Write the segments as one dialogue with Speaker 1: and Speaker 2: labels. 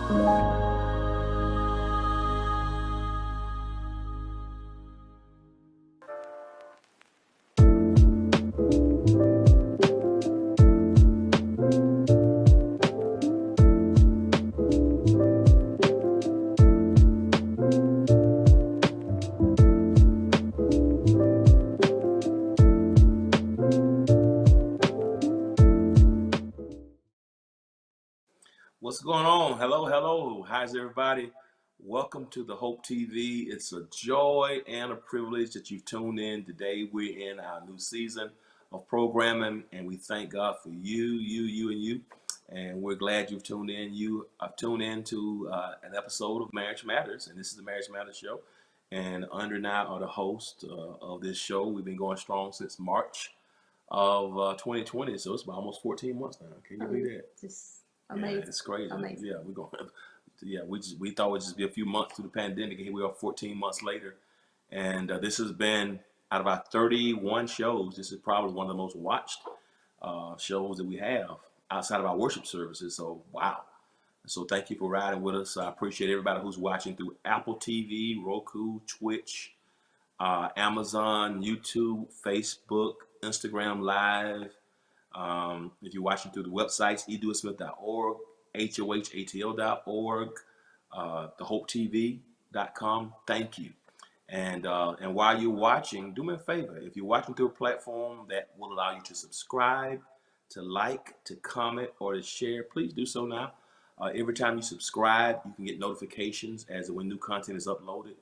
Speaker 1: What's going on? Hello, hello. How's everybody? Welcome to the Hope TV. It's a joy and a privilege that you've tuned in. Today we're in our new season of programming, and we thank God for you, and you. And we're glad you've tuned in. You have tuned in to an episode of Marriage Matters, and this is the Marriage Matters show. And Andre and I are the host of this show. We've been going strong since March of 2020, so it's about almost 14 months now. Can you believe that?
Speaker 2: Just amazing.
Speaker 1: Yeah, it's crazy.
Speaker 2: Amazing.
Speaker 1: Yeah, we're going. Yeah, we thought it would just be a few months through the pandemic, and here we are 14 months later. And this has been, out of our 31 shows, this is probably one of the most watched shows that we have outside of our worship services. So wow. So thank you for riding with us. I appreciate everybody who's watching through Apple TV, Roku, Twitch, Amazon, YouTube, Facebook, Instagram Live. If you're watching through the websites, edewittsmith.org, hohatl.org, thehopetv.com, thank you. And while you're watching, do me a favor. If you're watching through a platform that will allow you to subscribe, to like, to comment, or to share, please do so now. Every time you subscribe, you can get notifications as when new content is uploaded.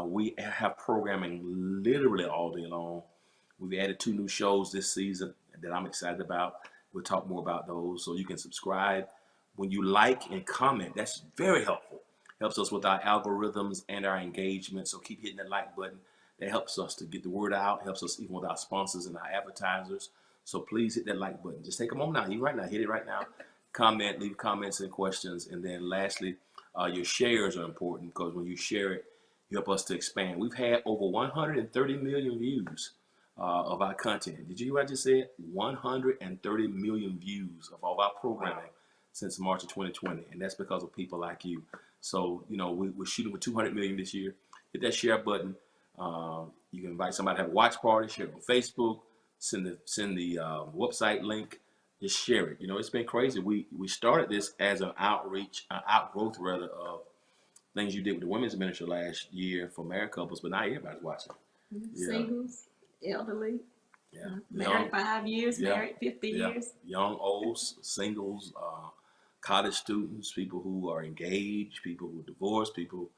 Speaker 1: We have programming literally all day long. We've added 2 new shows this season that I'm excited about. We'll talk more about those, so you can subscribe. When you like and comment, that's very helpful. Helps us with our algorithms and our engagement, so keep hitting that like button. That helps us to get the word out, helps us even with our sponsors and our advertisers. So please hit that like button. Just take a moment now, hit it right now. Comment, leave comments and questions. And then lastly, your shares are important, because when you share it, you help us to expand. We've had over 130 million views of our content. Did you hear what I just said? 130 million views of all our programming since March of 2020, and that's because of people like you. So, you know, we're shooting with 200 million this year. Hit that share button. You can invite somebody to have a watch party, share it on Facebook, send the website link, just share it. You know, it's been crazy. We started this as an outgrowth rather, of things you did with the women's ministry last year for married couples, but now everybody's watching.
Speaker 2: Singles, elderly,
Speaker 1: Yeah,
Speaker 2: married 5 years, married 50 years.
Speaker 1: Young, old, singles, college students, people who are engaged, people who are divorced, people,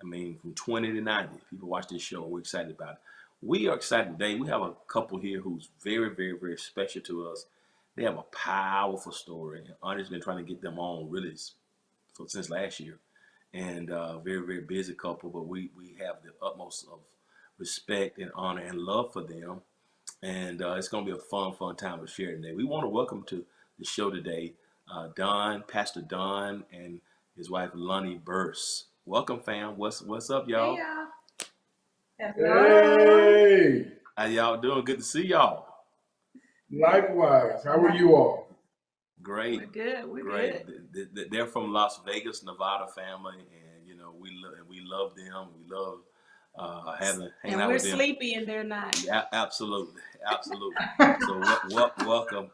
Speaker 1: from 20 to 90, people watch this show, and we're excited about it. We are excited today. We have a couple here who's very, very, very special to us. They have a powerful story. Andre's been trying to get them on really since last year, and very, very busy couple, but we have the utmost of respect and honor and love for them. And it's going to be a fun time to share today. We want to welcome to the show today Pastor Don, and his wife Lonnie Burse. Welcome, fam. What's up, y'all?
Speaker 2: Hey,
Speaker 3: Hey,
Speaker 1: How y'all doing? Good to see y'all.
Speaker 3: likewise. How are you all?
Speaker 1: Great.
Speaker 2: we're good. We're
Speaker 1: Great.
Speaker 2: good.
Speaker 1: They're from Las Vegas, Nevada family, and you know we love them. We love hanging
Speaker 2: And
Speaker 1: out
Speaker 2: we're
Speaker 1: with them.
Speaker 2: sleepy and they're not.
Speaker 1: Yeah, absolutely. So welcome.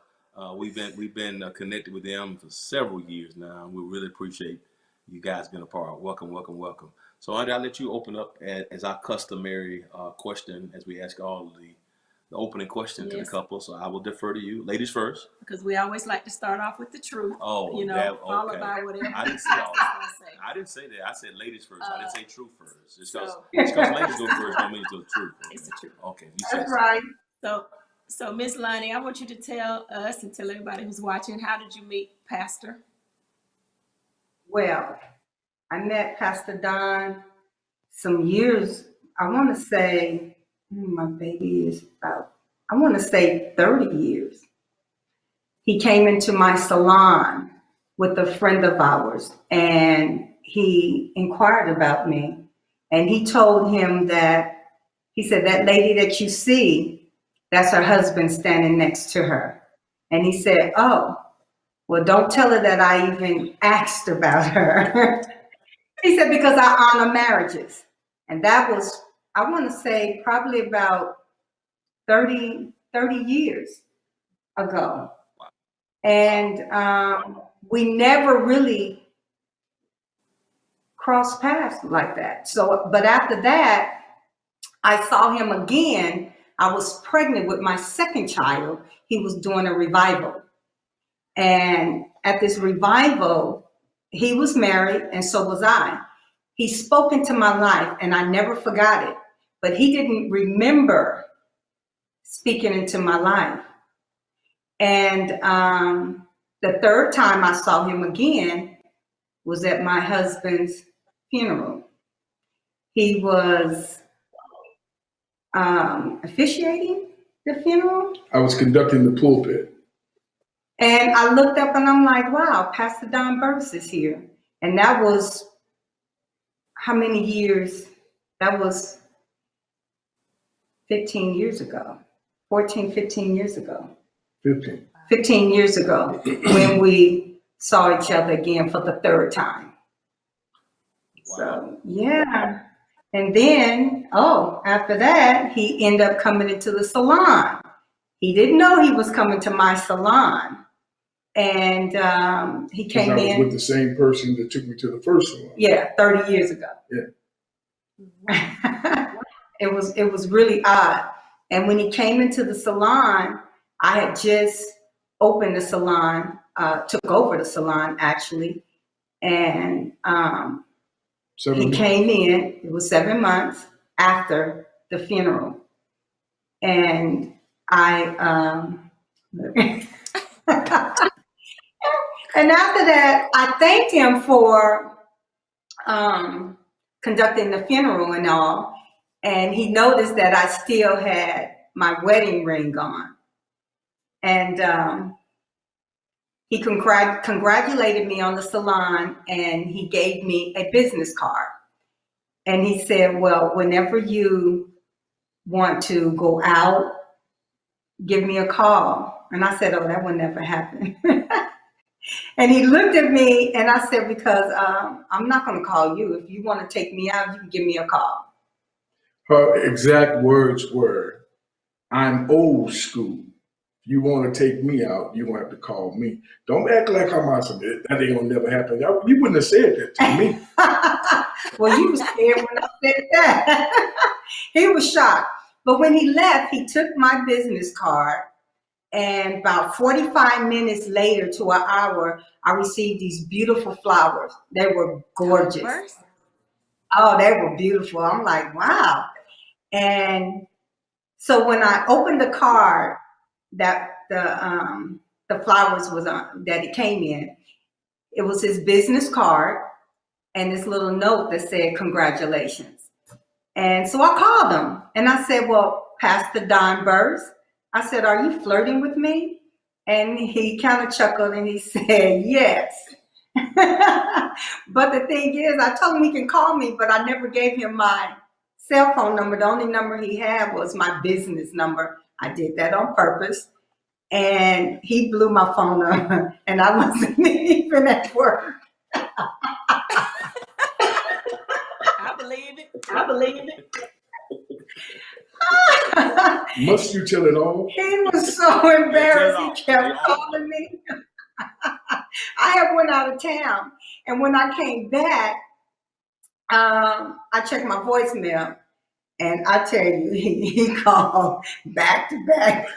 Speaker 1: We've been connected with them for several years now, and we really appreciate you guys being a part. Welcome. So Andre, I'll let you open up as our customary question, as we ask all the opening question to the
Speaker 2: Yes.
Speaker 1: couple. So I will defer to you, ladies first.
Speaker 2: Because we always like to start off with the truth.
Speaker 1: Oh,
Speaker 2: followed
Speaker 1: okay.
Speaker 2: by whatever.
Speaker 1: I didn't say all
Speaker 2: I say.
Speaker 1: I didn't say that. I said ladies first. I didn't say truth first. Just because
Speaker 2: So-
Speaker 1: ladies go first don't mean it's the truth.
Speaker 2: It's the truth.
Speaker 1: Okay. You say
Speaker 3: That's
Speaker 1: so.
Speaker 3: right.
Speaker 2: So Miss Lonnie, I want you to tell us and tell everybody who's watching, how did you meet Pastor?
Speaker 4: Well, I met Pastor Don some years, I want to say, my baby is about, I want to say 30 years. He came into my salon with a friend of ours, and he inquired about me, and he told him that, he said, that lady that you see, that's her husband standing next to her. And he said, oh, Well, don't tell her that I even asked about her. He said, because I honor marriages. And that was, I want to say, probably about 30 years ago. And we never really crossed paths like that. So, but after that, I saw him again. I was pregnant with my second child. He was doing a revival. And at this revival, he was married and so was I. He spoke into my life and I never forgot it, but he didn't remember speaking into my life. And the third time I saw him again was at my husband's funeral. He was officiating the funeral.
Speaker 3: I was conducting the pulpit.
Speaker 4: And I looked up and I'm like, wow, Pastor Don Burris is here. And that was how many years? That was 15 years ago, 14, 15 years ago.
Speaker 3: 15.
Speaker 4: 15 years ago when we saw each other again for the third time.
Speaker 1: Wow.
Speaker 4: So, yeah. And then, after that, he ended up coming into the salon. He didn't know he was coming to my salon. And he came
Speaker 3: I was
Speaker 4: in.
Speaker 3: with the same person that took me to the first one.
Speaker 4: Yeah, 30 years ago.
Speaker 3: Yeah.
Speaker 4: It was really odd. And when he came into the salon, I had just opened the salon, took over the salon actually. And he came in, it was 7 months after the funeral. And and after that, I thanked him for conducting the funeral and all. And he noticed that I still had my wedding ring on. And he congratulated me on the salon and he gave me a business card. And he said, well, whenever you want to go out, give me a call. And I said, oh, that would never happen. And he looked at me and I said, because I'm not going to call you. If you want to take me out, you can give me a call.
Speaker 3: Her exact words were, I'm old school. If you want to take me out, you're going to have to call me. Don't act like I'm awesome. That ain't going to never happen. You wouldn't have said that to me.
Speaker 4: Well, you were scared when I said that. He was shocked. But when he left, he took my business card. And about 45 minutes later to an hour, I received these beautiful flowers. They were gorgeous. Oh, they were beautiful. I'm like, wow. And so when I opened the card that the flowers was on, that it came in, it was his business card and this little note that said, congratulations. And so I called him and I said, well, Pastor Don Burris, I said, are you flirting with me? And he kind of chuckled and he said, yes. But the thing is, I told him he can call me, but I never gave him my cell phone number. The only number he had was my business number. I did that on purpose. And he blew my phone up and I wasn't even at work.
Speaker 2: I believe it. I believe it.
Speaker 3: Must you tell it all?
Speaker 4: He was so embarrassed. He kept calling me. I had went out of town. And when I came back, I checked my voicemail. And I tell you, he called back to back.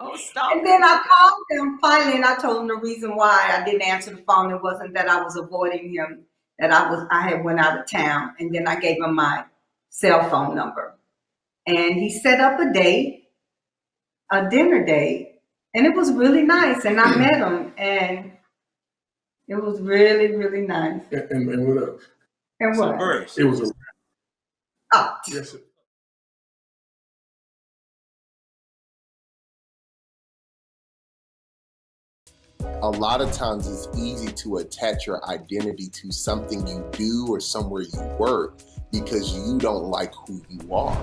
Speaker 2: Oh, stop.
Speaker 4: And then I called him finally, and I told him the reason why I didn't answer the phone. It wasn't that I was avoiding him, that I had went out of town. And then I gave him my cell phone number. And he set up a date, a dinner date, and it was really nice. And I met him, and it was really, really nice.
Speaker 3: And what else?
Speaker 4: And what?
Speaker 1: Burris.
Speaker 3: It was a
Speaker 4: Oh,
Speaker 3: yes.
Speaker 5: A lot of times it's easy to attach your identity to something you do or somewhere you work because you don't like who you are.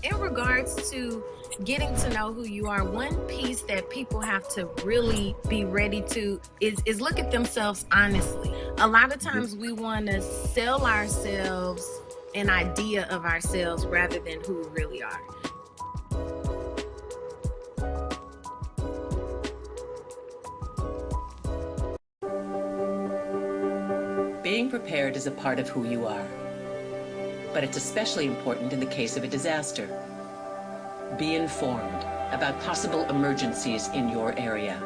Speaker 6: In regards to getting to know who you are, one piece that people have to really be ready to is look at themselves honestly. A lot of times we want to sell ourselves an idea of ourselves rather than who we really are.
Speaker 7: Being prepared is a part of who you are, but it's especially important in the case of a disaster. Be informed about possible emergencies in your area.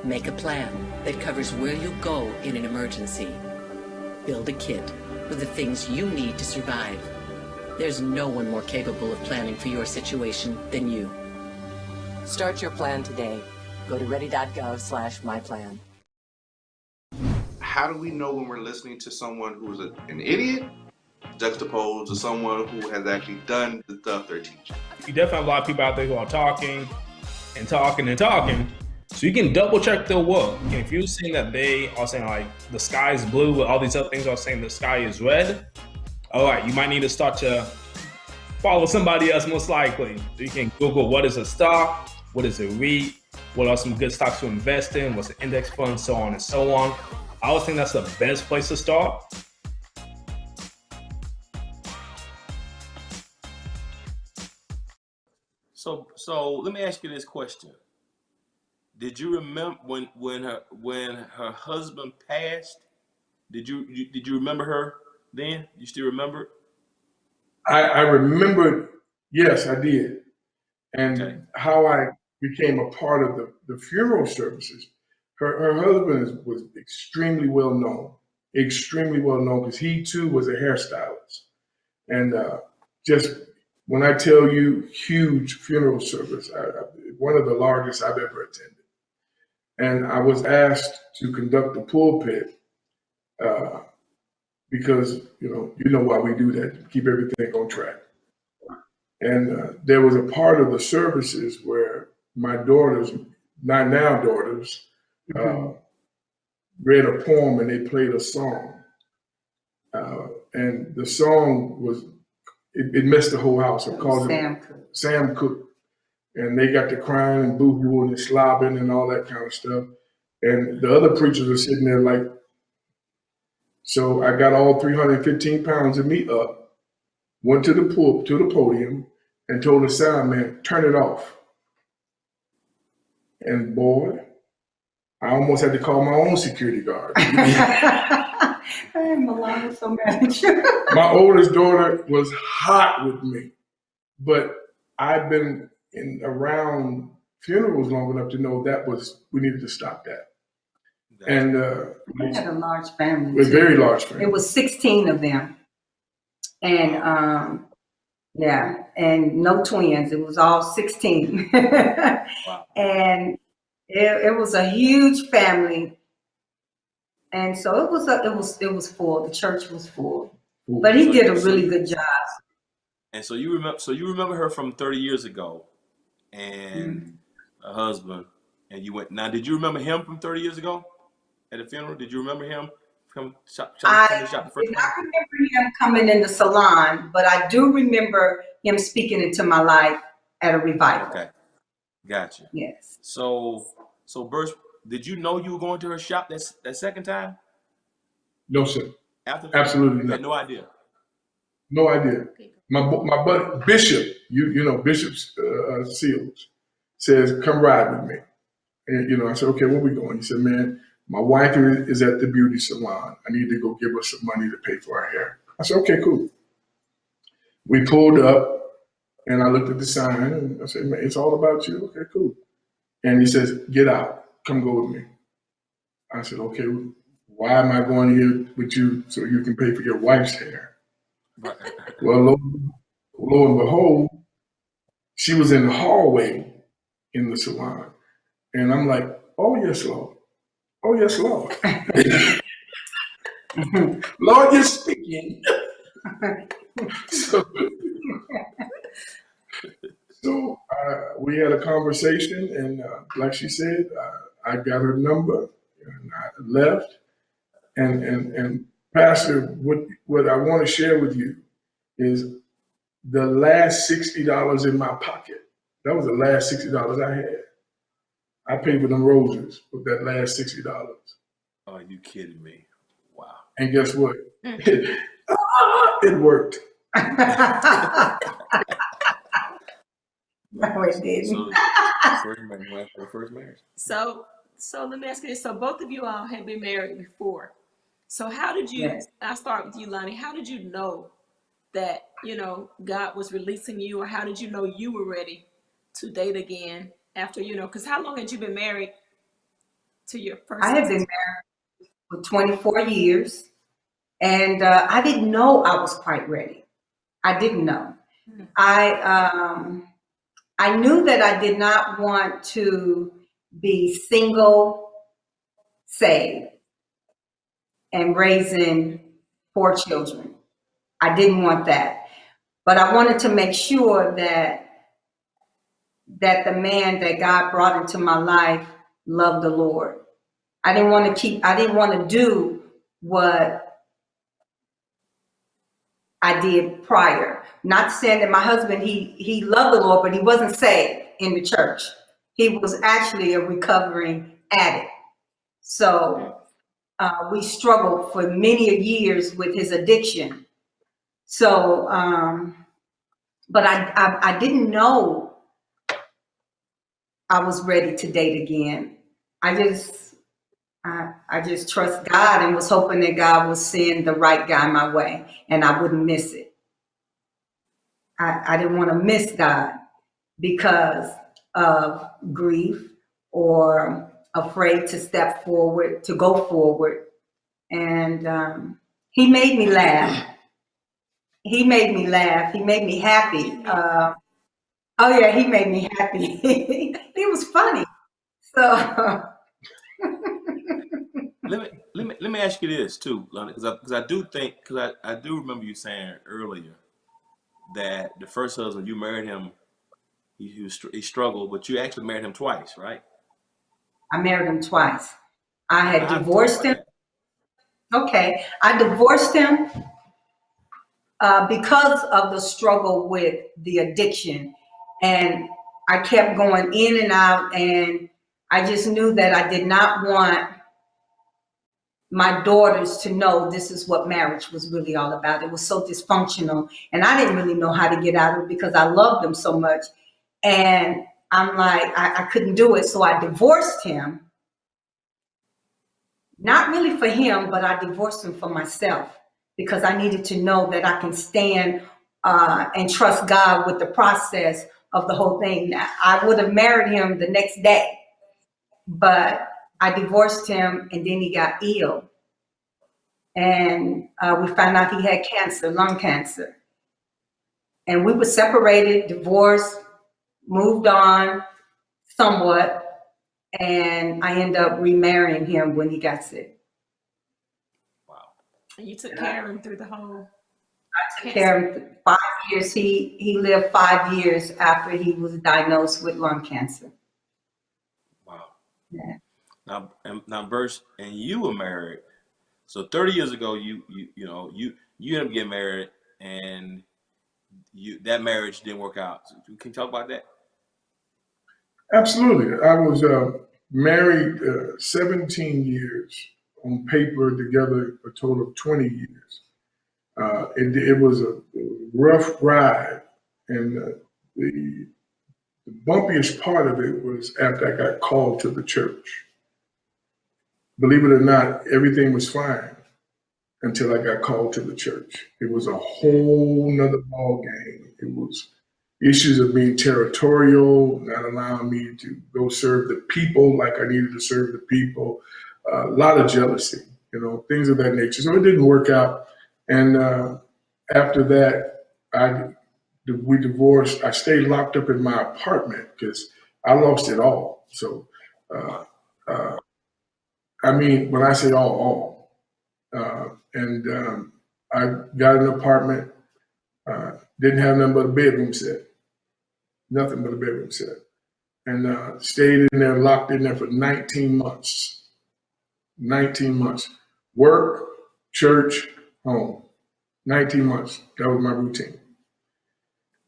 Speaker 7: Make a plan that covers where you go in an emergency. Build a kit with the things you need to survive. There's no one more capable of planning for your situation than you. Start your plan today. Go to ready.gov/myplan.
Speaker 8: How do we know when we're listening to someone who's an idiot juxtaposed to someone who has actually done the stuff they're teaching?
Speaker 9: You definitely have a lot of people out there who are talking and talking and talking. So you can double check their work. And if you're seeing that they are saying like the sky is blue, but all these other things are saying the sky is red, all right, you might need to start to follow somebody else most likely. So you can Google what is a stock, what is a REIT, what are some good stocks to invest in, what's an index fund, so on and so on. I always think that's the best place to start.
Speaker 1: So let me ask you this question. Did you remember when her husband passed? Did you remember her then? You still remember it?
Speaker 3: I remembered, yes, I did. And
Speaker 1: Okay.
Speaker 3: how I became a part of the funeral services. Her husband was extremely well known because he too was a hairstylist. And just when I tell you huge funeral service, one of the largest I've ever attended. And I was asked to conduct the pulpit because, you know why we do that, to keep everything on track. And there was a part of the services where my daughters, my now daughters, read a poem and they played a song. And the song was, it messed the whole house. It called it Sam Cooke. And they got to crying and boo-hooing and slobbing and all that kind of stuff. And the other preachers are sitting there like, so I got all 315 pounds of me up, went to the podium and told the sound man, turn it off. And boy, I almost had to call my own security guard.
Speaker 4: I am Milana so mad.
Speaker 3: My oldest daughter was hot with me, but I've been around funerals long enough to know we needed to stop that. And
Speaker 4: We had a large family.
Speaker 3: a very large family.
Speaker 4: It was 16 of them. And yeah, and no twins. It was all 16.
Speaker 1: Wow.
Speaker 4: And it was a huge family. And so it was full. The church was full. But he did a really good job.
Speaker 1: And so you remember her from 30 years ago, and a husband, and you went. Now, did you remember him from 30 years ago at the funeral? Did you remember him from shop the
Speaker 4: I
Speaker 1: first
Speaker 4: did not
Speaker 1: time?
Speaker 4: remember him coming in the salon, but I do remember him speaking into my life at a revival.
Speaker 1: Okay, gotcha.
Speaker 4: Yes.
Speaker 1: So Burch, did you know you were going to her shop that second time?
Speaker 3: No, sir.
Speaker 1: After
Speaker 3: Absolutely
Speaker 1: you had
Speaker 3: not.
Speaker 1: no idea.
Speaker 3: No idea. My buddy Bishop, you know Bishop Seals, says, "Come ride with me." And I said, "Okay, where we going?" He said, "Man, my wife is at the beauty salon. I need to go give her some money to pay for her hair." I said, "Okay, cool." We pulled up, and I looked at the sign, and I said, "Man, it's all about you." Okay, cool. And he says, "Get out. Come go with me." I said, "Okay, why am I going here with you so you can pay for your wife's hair?" Well, lo and behold, she was in the hallway in the salon. And I'm like, "Oh, yes, Lord. Oh, yes, Lord." Lord, you're speaking. So we had a conversation, and like she said, I got her number, and I left. And Pastor, what I want to share with you is the last $60 in my pocket. That was the last $60 I had. I paid for them roses with that last $60.
Speaker 1: Are you kidding me? Wow.
Speaker 3: And guess what? It worked.
Speaker 4: No, it didn't.
Speaker 1: So, first marriage.
Speaker 2: So let me ask you this. So both of you all had been married before. So how did you,
Speaker 4: Yes.
Speaker 2: I'll start with you, Lonnie. How did you know that, God was releasing you, or how did you know you were ready to date again after, because how long had you been married to your first
Speaker 4: I had been married for 24 years, and I didn't know I was quite ready. I didn't know. I knew that I did not want to be single, saved, and raising 4 children. I didn't want that. But I wanted to make sure that the man that God brought into my life loved the Lord. I didn't want to do what I did prior. Not saying that my husband, he loved the Lord, but he wasn't saved in the church. He was actually a recovering addict. So we struggled for many years with his addiction. So, but I didn't know I was ready to date again. I just trust God and was hoping that God would send the right guy my way and I wouldn't miss it. I didn't want to miss God because of grief or afraid to step forward, to go forward. And he made me laugh. He made me laugh. He made me happy. Oh yeah, he made me happy. He was funny. So
Speaker 1: let me ask you this too, Lonnie, because I do think, because I do remember you saying earlier that the first husband, you married him, he struggled, but you actually married him twice, right?
Speaker 4: I married him twice. I had divorced him. Okay, I divorced him because of the struggle with the addiction, and I kept going in and out, and I just knew that I did not want my daughters to know this is what marriage was really all about. It was so dysfunctional, and I didn't really know how to get out of it because I loved them so much. And I'm like, I couldn't do it. So I divorced him. Not really for him, but I divorced him for myself because I needed to know that I can stand and trust God with the process of the whole thing. I would have married him the next day, but I divorced him and then he got ill. And we found out he had cancer, lung cancer. And we were separated, divorced, moved on somewhat, and I ended up remarrying him when he got sick.
Speaker 1: Wow.
Speaker 2: And you took care of him through the whole.
Speaker 4: I took care of him 5 years. He lived 5 years after he was diagnosed with lung cancer.
Speaker 1: Wow.
Speaker 4: Yeah.
Speaker 1: Now, Verse, and you were married. So 30 years ago, you ended up getting married, and that marriage didn't work out. So can you talk about that?
Speaker 3: Absolutely. I was married 17 years, on paper together a total of 20 years. It was a rough ride, and the bumpiest part of it was after I got called to the church. Believe it or not, everything was fine until I got called to the church. It was a whole nother ball game. It was issues of being territorial, not allowing me to go serve the people like I needed to serve the people, a lot of jealousy, things of that nature. So it didn't work out. And after that, we divorced. I stayed locked up in my apartment because I lost it all. So, I mean, when I say all. I got an apartment, didn't have nothing but a bedroom set. Nothing but a bedroom set. And stayed in there, locked in there for 19 months. 19 months. Work, church, home. 19 months. That was my routine.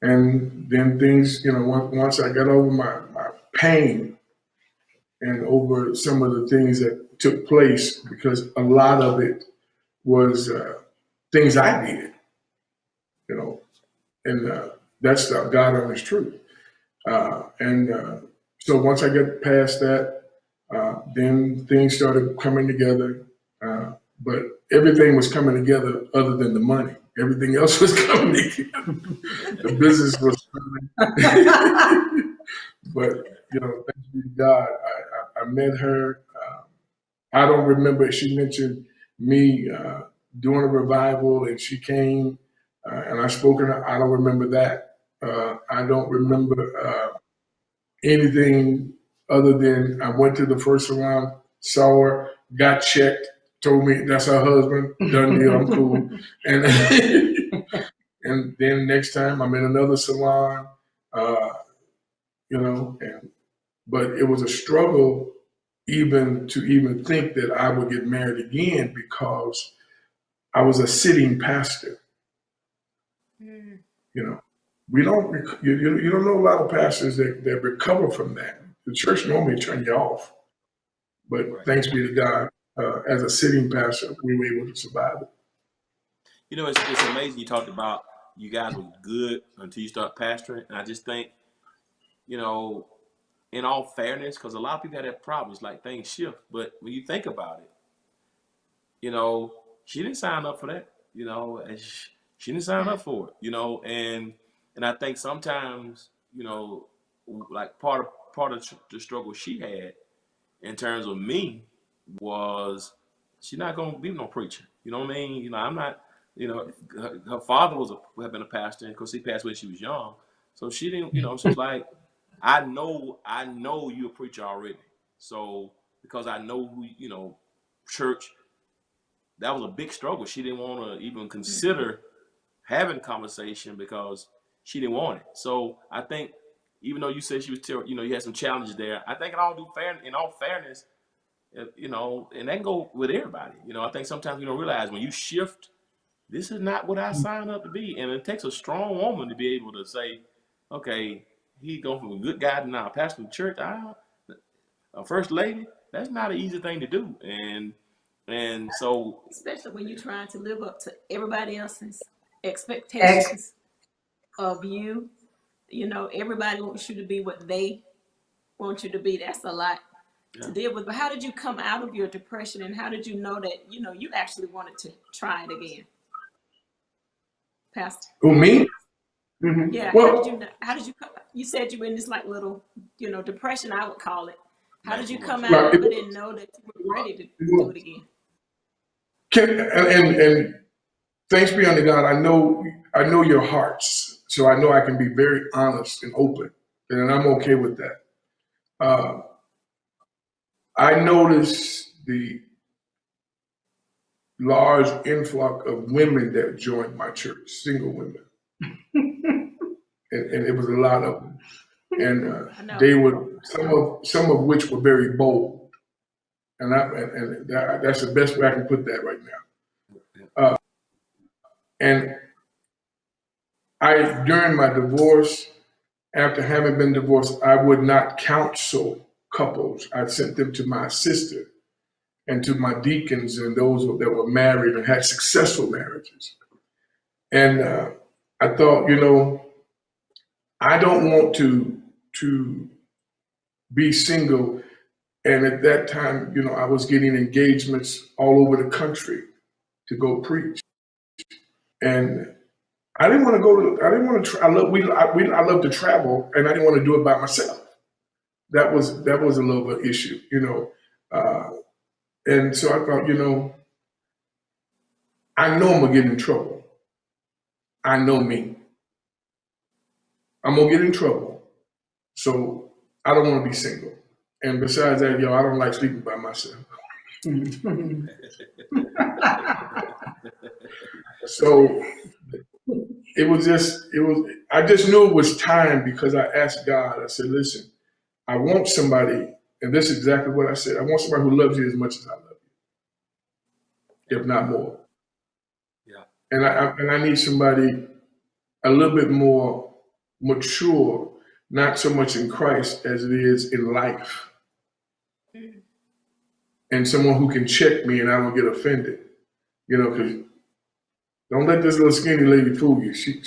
Speaker 3: And then things, once I got over my pain and over some of the things that took place, because a lot of it was things I did, and that's the God honest truth. So once I get past that, then things started coming together. But everything was coming together other than the money. Everything else was coming together. The business was coming. But, thanks be to God, I met her. I don't remember, she mentioned me doing a revival, and she came and I spoke to her. I don't remember that. I don't remember anything other than I went to the first salon, saw her, got checked, told me that's her husband, done deal, I'm cool. And and then next time I'm in another salon, but it was a struggle even to think that I would get married again, because I was a sitting pastor. We don't, you don't know a lot of pastors that recover from that. The church normally turn you off, but thanks be to God, as a sitting pastor, we were able to survive it.
Speaker 1: It's amazing you talked about you guys were good until you start pastoring. And I just think, in all fairness, because a lot of people have that problem, it's like things shift. But when you think about it, she didn't sign up for that, and she didn't sign up for it, and I think sometimes, like part of the struggle she had in terms of me was she's not going to be no preacher. You know what I mean? I'm not, her father had been a pastor, and of course he passed away when she was young. So she didn't, she's like, I know you're a preacher already. So because I know who, church, that was a big struggle. She didn't want to even consider having conversation because she didn't want it. So I think, even though you said she was, you had some challenges there, I think in all fairness, and that can go with everybody. I think sometimes we don't realize when you shift, this is not what I signed up to be. And it takes a strong woman to be able to say, okay, he going from a good guy to now pastor of church, a first lady. That's not an easy thing to do. And so,
Speaker 2: especially when you're trying to live up to everybody else's expectations of you. Everybody wants you to be what they want you to be. That's a lot to deal with. But how did you come out of your depression, and how did you know that you actually wanted to try it again, Pastor?
Speaker 3: Who, me?
Speaker 2: Mm-hmm. Yeah.
Speaker 3: Well,
Speaker 2: how did you come? You said you were in this like little depression, I would call it. How did you come out
Speaker 3: right.
Speaker 2: of it and know that you were ready to do it again?
Speaker 3: And thanks be unto God, I know your hearts, so I know I can be very honest and open, and I'm okay with that. I noticed the large influx of women that joined my church, single women, and it was a lot of them, and they were some of which were very bold, and that's the best way I can put that right now. And during my divorce, after having been divorced, I would not counsel couples. I sent them to my sister and to my deacons and those that were married and had successful marriages. And I thought, I don't want to be single. And at that time, I was getting engagements all over the country to go preach. And I didn't want to I love to travel, and I didn't want to do it by myself. That was a little bit issue, and so I thought, I know I'm gonna get in trouble. I know me. I'm gonna get in trouble. So I don't want to be single. And besides that, I don't like sleeping by myself. So I just knew it was time, because I asked God, I said, listen, I want somebody, and this is exactly what I said, I want somebody who loves you as much as I love you, if not more.
Speaker 1: Yeah.
Speaker 3: and I need somebody a little bit more mature, not so much in Christ as it is in life, and someone who can check me and I don't get offended. You know, because don't let this little skinny lady fool you. She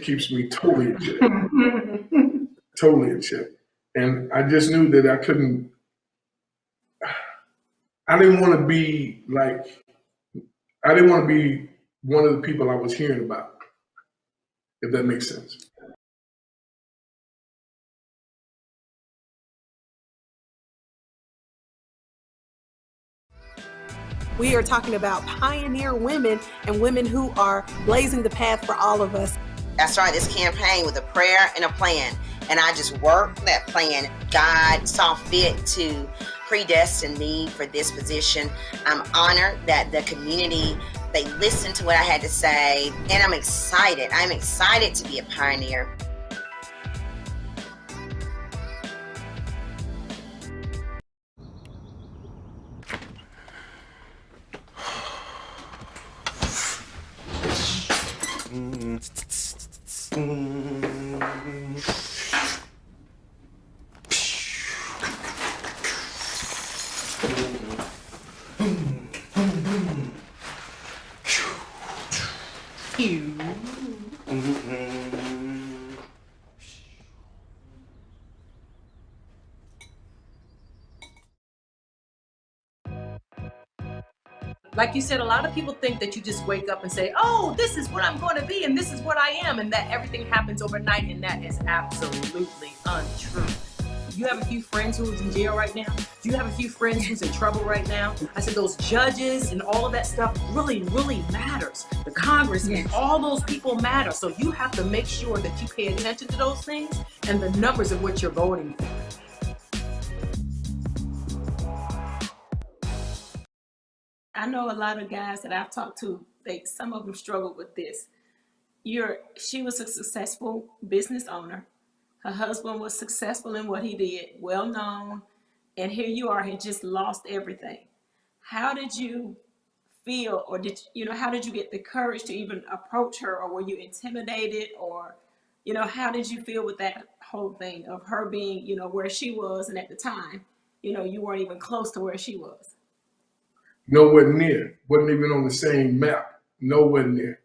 Speaker 3: keeps me totally in check, totally in check. And I just knew that I couldn't. I didn't want to be like. I didn't want to be one of the people I was hearing about, if that makes sense.
Speaker 10: We are talking about pioneer women and women who are blazing the path for all of us.
Speaker 11: I started this campaign with a prayer and a plan, and I just worked that plan. God saw fit to predestine me for this position. I'm honored that the community, they listened to what I had to say, and I'm excited. I'm excited to be a pioneer.
Speaker 10: Like you said, a lot of people think that you just wake up and say, oh, this is what I'm going to be and this is what I am, and that everything happens overnight, and that is absolutely untrue. You have a few friends who's in jail right now? Do you have a few friends who's in trouble right now? I said those judges and all of that stuff really, really matters. The congressmen, all those people matter. So you have to make sure that you pay attention to those things and the numbers of what you're voting for.
Speaker 2: I know a lot of guys that I've talked to, some of them struggle with this. She was a successful business owner. Her husband was successful in what he did, well known, and here you are, had just lost everything. How did you feel, or how did you get the courage to even approach her, or were you intimidated, or, how did you feel with that whole thing of her being, where she was, and at the time, you weren't even close to where she was?
Speaker 3: Nowhere near. Wasn't even on the same map. Nowhere near.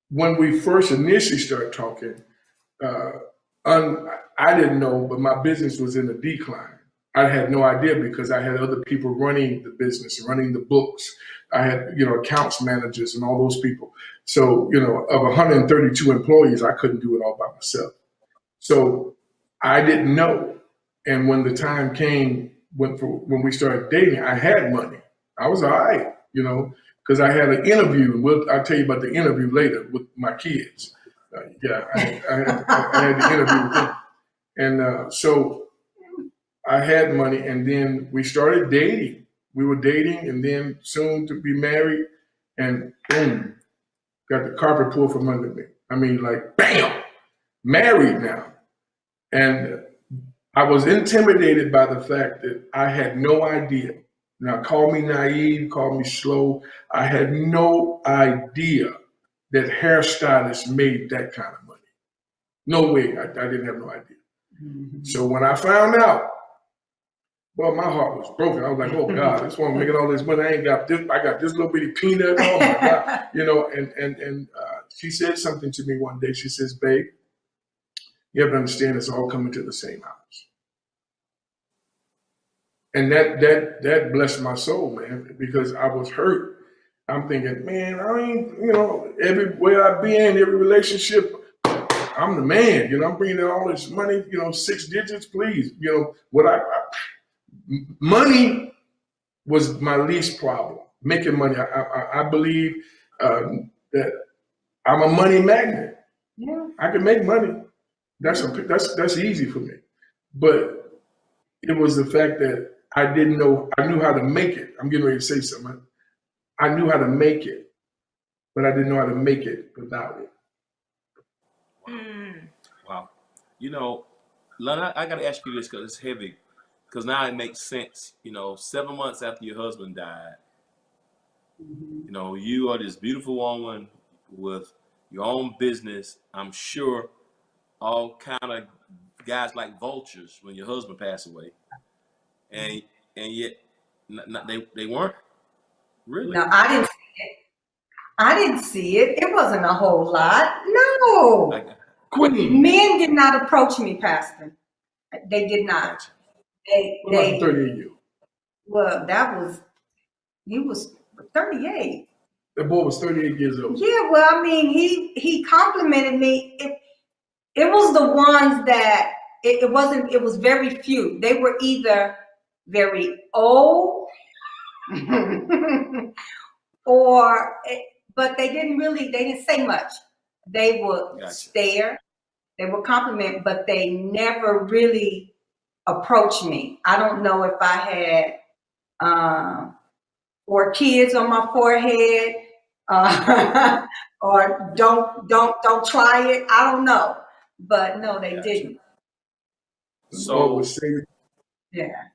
Speaker 3: When we first initially started talking, I didn't know, but my business was in a decline. I had no idea because I had other people running the business, running the books. I had, accounts managers and all those people. So, of 132 employees, I couldn't do it all by myself. So I didn't know. And when the time came, when we started dating, I had money. I was all right, because I had an interview. I'll tell you about the interview later with my kids. I had the interview with them. And so I had money, and then we started dating. We were dating, and then soon to be married, and boom, got the carpet pulled from under me. I mean, like, bam, married now. And I was intimidated by the fact that I had no idea. Now, call me naive, call me slow. I had no idea that hairstylists made that kind of money. No way, I didn't have no idea. Mm-hmm. So when I found out, well, my heart was broken. I was like, oh God, this woman making all this money. I got this little bitty peanut. Oh my God, and she said something to me one day. She says, babe, you have to understand it's all coming to the same house. And that blessed my soul, man, because I was hurt. I'm thinking, man, I ain't, everywhere I've been, every relationship, I'm the man, I'm bringing in all this money, 6 digits, please. Money was my least problem. Making money, I believe that I'm a money magnet. Yeah, I can make money. That's easy for me. But it was the fact that I didn't know. I knew how to make it. I'm getting ready to say something. I knew how to make it, but I didn't know how to make it without it.
Speaker 1: Wow. Lon, I got to ask you this because it's heavy. Because now it makes sense. 7 months after your husband died, You know, you are this beautiful woman with your own business. I'm sure all kind of guys like vultures when your husband passed away, and yet they weren't really.
Speaker 4: No, I didn't see it. I didn't see it. It wasn't a whole lot. No.
Speaker 1: Like,
Speaker 3: Queen.
Speaker 4: Men did not approach me, Pastor. They did not.
Speaker 1: gotcha.
Speaker 3: What about the 38-year-old?
Speaker 4: Well, he was 38.
Speaker 3: That boy was 38 years old.
Speaker 4: Yeah, well, I mean, he complimented me. It was the ones that it wasn't. It was very few. They were either very old, but they didn't say much. They would
Speaker 1: Gotcha.
Speaker 4: stare. They would compliment, but they never really approached me. I don't know if I had 4 kids on my forehead, or don't try it. I don't know, but no, they
Speaker 1: Gotcha.
Speaker 4: didn't.
Speaker 3: The boy was saying,
Speaker 4: Yeah.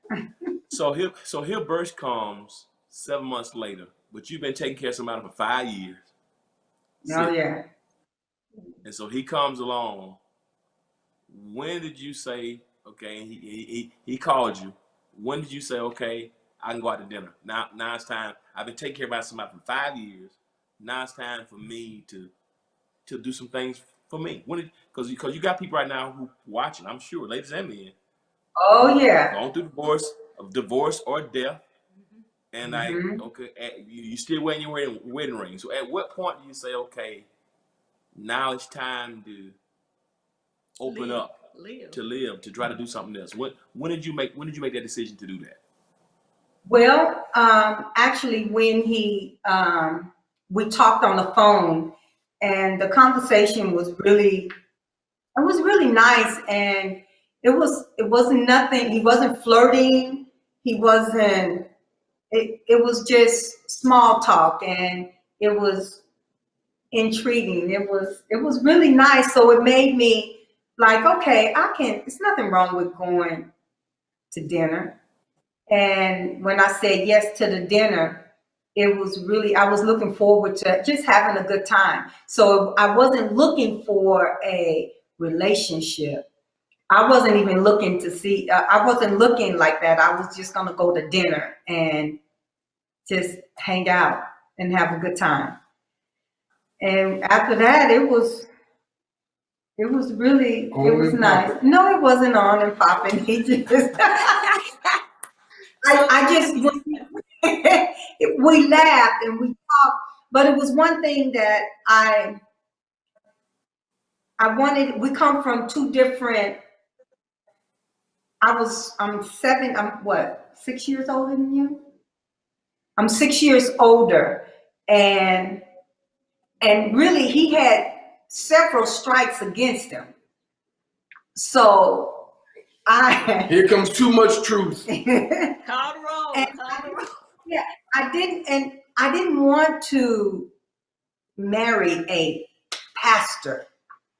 Speaker 1: So here burst comes 7 months later, but you've been taking care of somebody for 5 years.
Speaker 4: Oh yeah.
Speaker 1: And so he comes along. When did you say, okay, he called you. When did you say, okay, I can go out to dinner? Now it's time. I've been taking care of somebody for 5 years. Now it's time for me to do some things for me. Because you got people right now who watching, I'm sure, ladies and men,
Speaker 4: Oh yeah.
Speaker 1: going through divorce or death. And you still wearing your wedding ring. So at what point do you say, okay, now it's time to open up, to try to do something else? When did you make that decision to do that?
Speaker 4: Well, actually, when we talked on the phone, and the conversation was really nice, and it wasn't nothing. He wasn't flirting. He wasn't. It was just small talk, and it was intriguing. It was really nice. So it made me like, okay, it's nothing wrong with going to dinner. And when I said yes to the dinner, it was really, I was looking forward to just having a good time. So I wasn't looking for a relationship. I wasn't even looking to see, I wasn't looking like that. I was just going to go to dinner and just hang out and have a good time. And after that, it was really,
Speaker 3: On
Speaker 4: it was
Speaker 3: and
Speaker 4: nice.
Speaker 3: popping.
Speaker 4: No, it wasn't on and popping. He just, we laughed and we talked, but it was one thing that I wanted. We come from two different. I'm 6 years older than you? I'm 6 years older, and really he had several strikes against him. So
Speaker 3: here comes too much truth.
Speaker 2: Call the roll.
Speaker 4: Yeah, I didn't want to marry a pastor.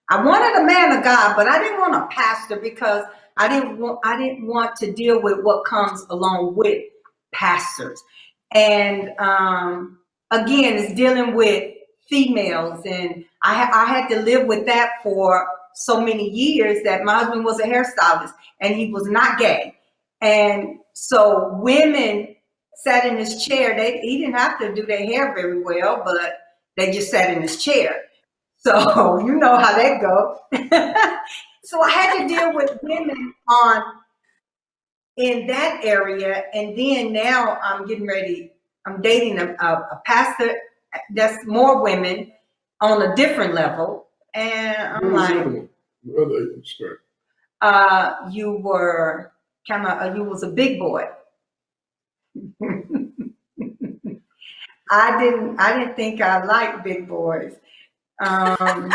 Speaker 4: I wanted a man of God, but I didn't want a pastor because I didn't want to deal with what comes along with pastors. And again, it's dealing with females, and I had to live with that for so many years that my husband was a hairstylist and he was not gay. And so women sat in his chair. He didn't have to do their hair very well, but they just sat in his chair. So you know how that goes. So I had to deal with women in that area. And then now I'm dating a pastor that's more women on a different level. And I'm like, you was a big boy. I didn't think I liked big boys. I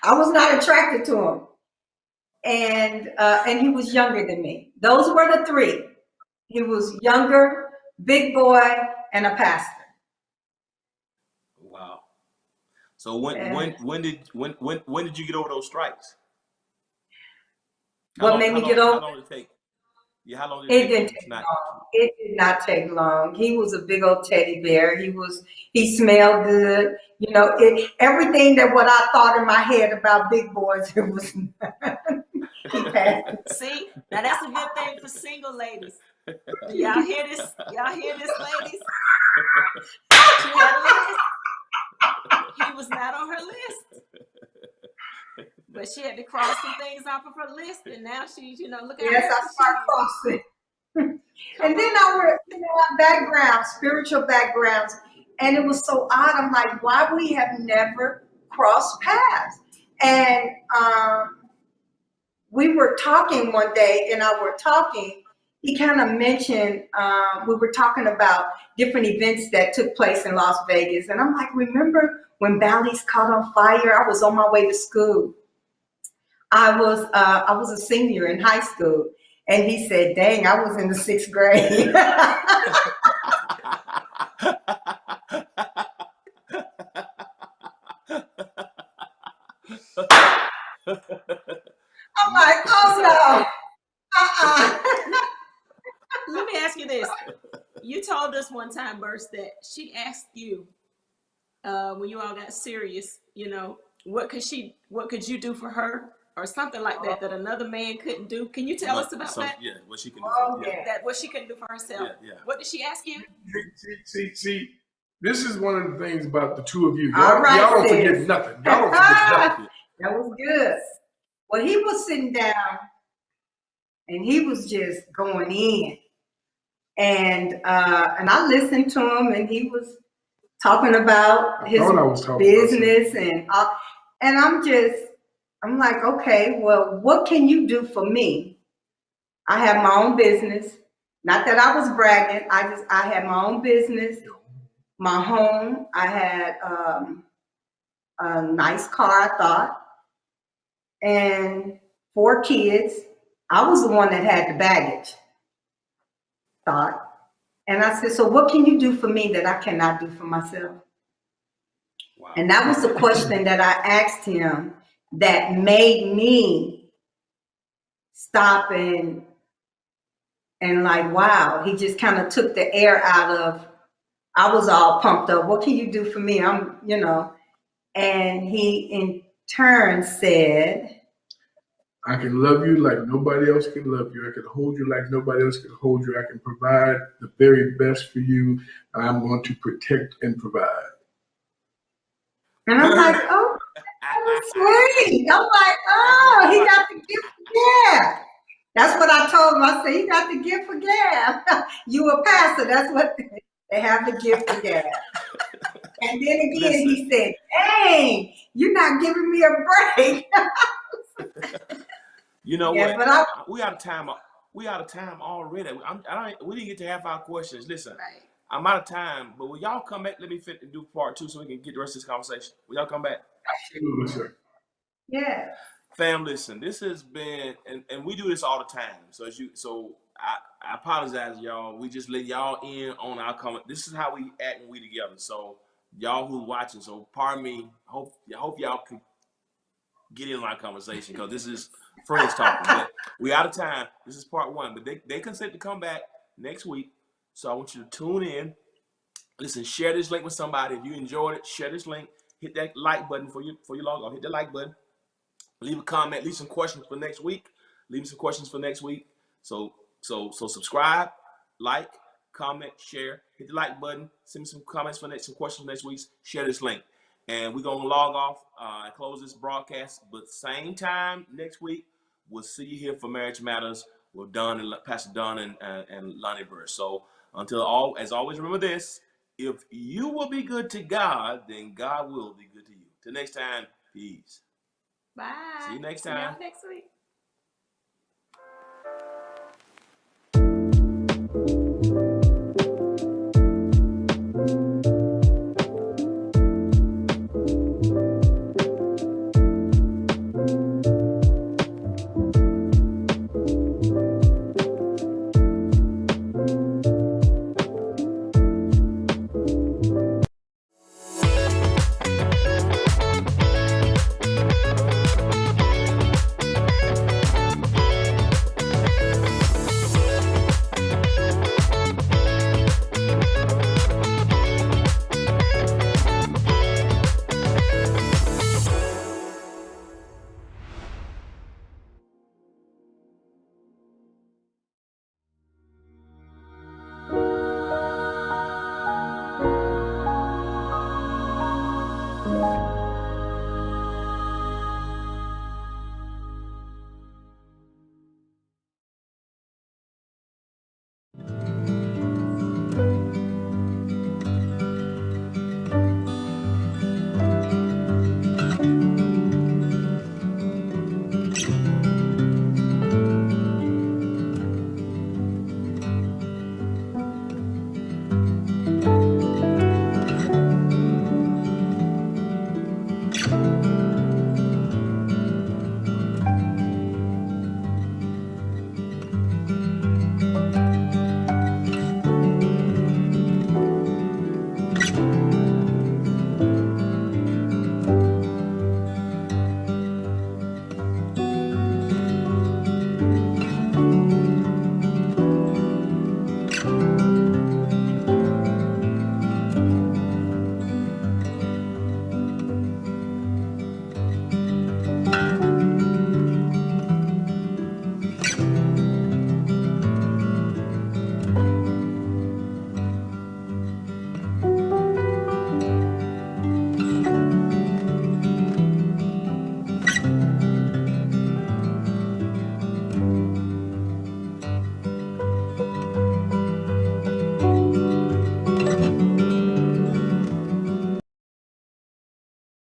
Speaker 4: was not attracted to him. And he was younger than me. Those were the three. He was younger, big boy, and a pastor.
Speaker 1: Wow. So when did you get over those strikes?
Speaker 4: What made me get over?
Speaker 1: How long did it take? Yeah, how long did
Speaker 4: It
Speaker 1: it
Speaker 4: didn't
Speaker 1: take?
Speaker 4: take
Speaker 1: It's not.
Speaker 4: long. It did not take long. He was a big old teddy bear. He smelled good. You know, everything that what I thought in my head about big boys, it was he passed.
Speaker 2: See, now that's a good thing for single ladies. Do y'all hear this? Y'all hear this, ladies? She had a list. He was not on her list. But she had to cross some things off of her list, and now she's, you know, look at
Speaker 4: Yes,
Speaker 2: her.
Speaker 4: I started crossing. And then our background, spiritual backgrounds, and it was so odd. I'm like, why we have never crossed paths? And we were talking one day, and he kind of mentioned, we were talking about different events that took place in Las Vegas. And I'm like, remember when Bally's caught on fire? I was on my way to school. I was a senior in high school. And he said, dang, I was in the 6th grade. I'm like, oh no.
Speaker 2: Let me ask you this. You told us one time, Burst, that she asked you when you all got serious, you know, what could you do for her? Or something like that another man couldn't do. Can you tell us about that?
Speaker 1: Yeah, what she can do.
Speaker 2: That what she couldn't do for herself.
Speaker 1: Yeah.
Speaker 2: What did she ask you?
Speaker 3: See, this is one of the things about the two of you.
Speaker 4: All right,
Speaker 3: y'all don't
Speaker 4: sis.
Speaker 3: forget nothing. Y'all don't forget nothing.
Speaker 4: That was good. Well, he was sitting down and he was just going in. And I listened to him, and he was talking about his business and I'm like, okay, well, what can you do for me? I have my own business. Not that I was bragging. I had my own business, my home. I had a nice car, I thought, and 4 kids. I was the one that had the baggage, thought. And I said, so what can you do for me that I cannot do for myself? Wow. And that was the question that I asked him that made me stop and like, wow, he just kind of took the air out of, I was all pumped up. What can you do for me? And he in turn said,
Speaker 3: I can love you like nobody else can love you. I can hold you like nobody else can hold you. I can provide the very best for you. And I'm going to protect and provide.
Speaker 4: And I'm like, oh, that's sweet. I'm like, oh, he got the gift for gab. That's what I told him. I said, he got the gift for gab. You a pastor. That's what they have, the gift for gab. And then again, he said, dang, you're not giving me a break.
Speaker 1: You know
Speaker 4: Yeah,
Speaker 1: what?
Speaker 4: but
Speaker 1: We out of time. We out of time already. We didn't get to half our questions. Listen,
Speaker 2: Right.
Speaker 1: I'm out of time. But will y'all come back? Let me fit and do part 2 so we can get the rest of this conversation. Will y'all come back?
Speaker 3: Absolutely, sir.
Speaker 4: Yeah.
Speaker 1: Fam, listen. This has been, and we do this all the time. So I apologize, y'all. We just let y'all in on our comment. This is how we act when we together. So y'all who's watching, so pardon me. Hope y'all can get in on our conversation because this is friends talking. But we out of time. This is part 1. But they consent to come back next week. So I want you to tune in. Listen, share this link with somebody. If you enjoyed it, share this link. Hit that like button for you log on. Hit the like button. Leave a comment. Leave some questions for next week. So subscribe, like, comment, share. Hit the like button. Send me some comments some questions for next week. Share this link. And we're going to log off and close this broadcast. But same time next week, we'll see you here for Marriage Matters with Pastor Don and Lonnie Burst. So as always, remember this. If you will be good to God, then God will be good to you. Till next time, peace.
Speaker 2: Bye.
Speaker 1: See you next
Speaker 2: See y'all
Speaker 1: time.
Speaker 2: next week.